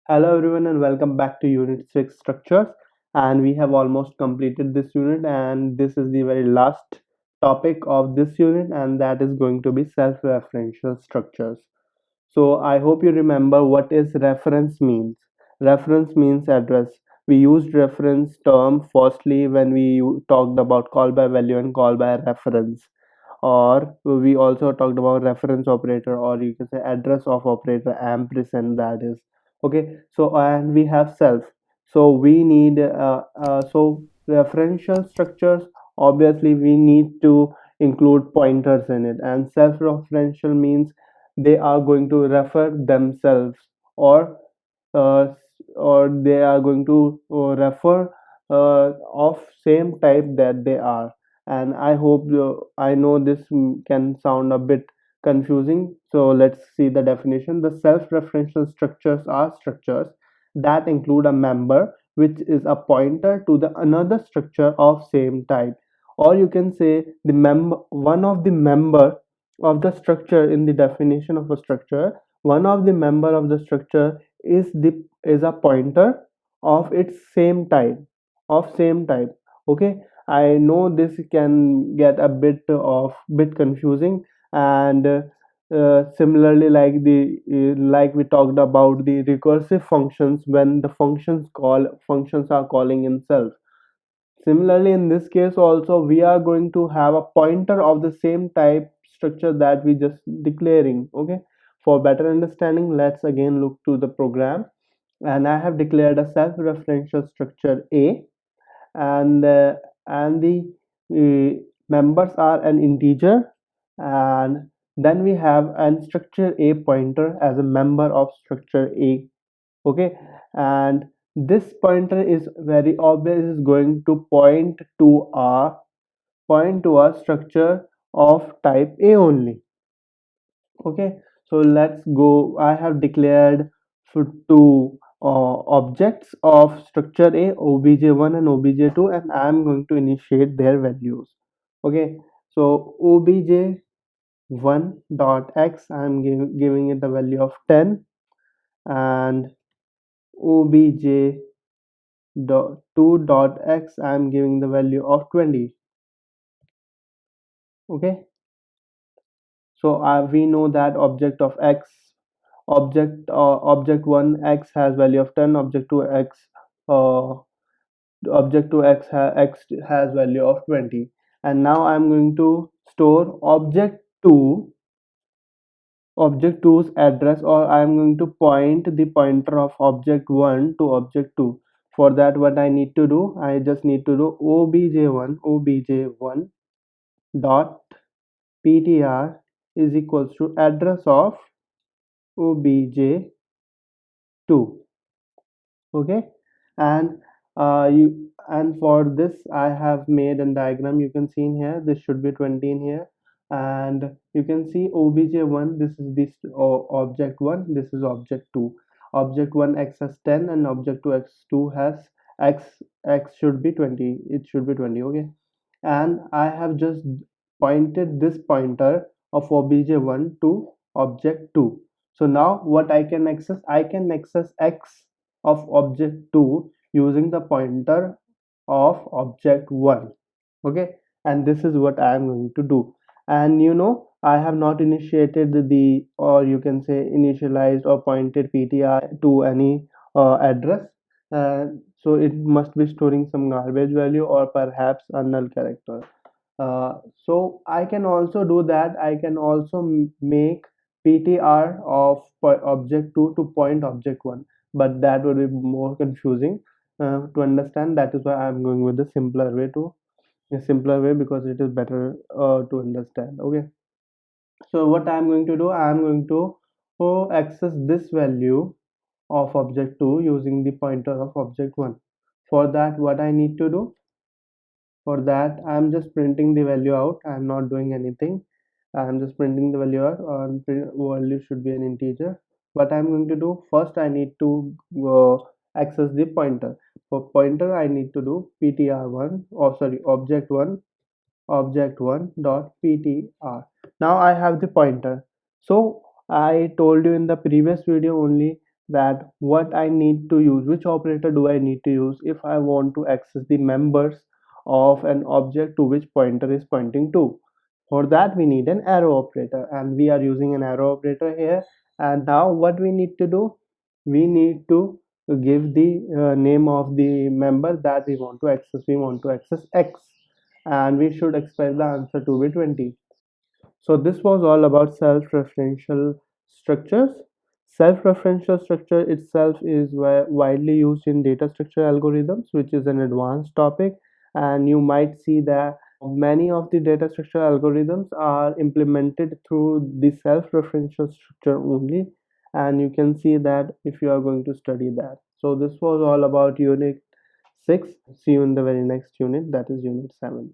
Hello everyone and welcome back to Unit 6 Structures, and we have almost completed this unit, and this is the very last topic of this unit, and that is going to be self-referential structures. So I hope you remember what is reference means. Reference means address. We used reference term firstly when we talked about call by value and call by reference, or we also talked about reference operator, or you can say address of operator ampersand, that is. Okay, so and we have self. So we need so referential structures, obviously we need to include pointers in it, and self-referential means they are going to refer themselves, or uh, they are going to refer of same type that they are. And I hope I know this can sound a bit confusing, so let's see the definition. The self-referential structures are structures that include a member which is a pointer to the another structure of same type, or you can say the member one of the member of the structure. In the definition of a structure, one of the member of the structure is a pointer of its same type. Okay, I know this can get a bit confusing, and similarly, like we talked about the recursive functions, when the functions are calling in self. Similarly, in this case also, we are going to have a pointer of the same type structure that we just declaring. Okay, for better understanding, let's again look to the program, and I have declared a self-referential structure A, and the members are an integer, and then we have an structure A pointer as a member of structure A. Okay, and this pointer is very obvious, is going to point to a structure of type A only. Okay, so let's go. I have declared for two objects of structure A, obj1 and obj2, and I am going to initiate their values. Okay, so obj1 dot x, I am giving it the value of 10, and obj dot 2 dot x, I am giving the value of 20. Okay, so we know that object 1 x has value of 10, uh, object 2 x has value of 20, and now I'm going to store object 2's address, or I'm going to point the pointer of object 1 to object 2. For that, what I need to do, I just need to do obj1 dot ptr is equals to address of obj2. Okay, and for this I have made a diagram. You can see in here, this should be 20 in here, and you can see obj1, this is this object 1, this is object 2. Object 1 x has 10, and object 2 x2 has x should be 20, it should be 20. Okay, and I have just pointed this pointer of obj1 to object 2. So now what I can access, I can access x of object 2 using the pointer of object 1. Okay, and this is what I am going to do. And I have not initiated the, or you can say initialized or pointed ptr to any address, so it must be storing some garbage value or perhaps a null character. So I can also do that. I can also make ptr of object 2 to point object 1, but that would be more confusing to understand. That is why I am going with the simpler way, because it is better to understand. Okay, so what I am going to do, I am going to access this value of object 2 using the pointer of object 1. For that, what I need to do, for that I'm just printing the value out. I'm not doing anything. I'm just printing the value out, and value should be an integer. What I'm going to do, first I need to access the pointer. For pointer I need to do ptr1, or sorry, object1 dot ptr. Now I have the pointer. So I told you in the previous video only that what I need to use, which operator do I need to use if I want to access the members of an object to which pointer is pointing to. For that we need an arrow operator, and we are using an arrow operator here. And now what we need to do, we need to give the name of the member that we want to access. We want to access X, and we should expect the answer to be 20. So this was all about self-referential structures. Self-referential structure itself is widely used in data structure algorithms, which is an advanced topic. And you might see that many of the data structure algorithms are implemented through the self-referential structure only. And you can see that if you are going to study that. So this was all about unit 6. See you in the very next unit, that is unit 7.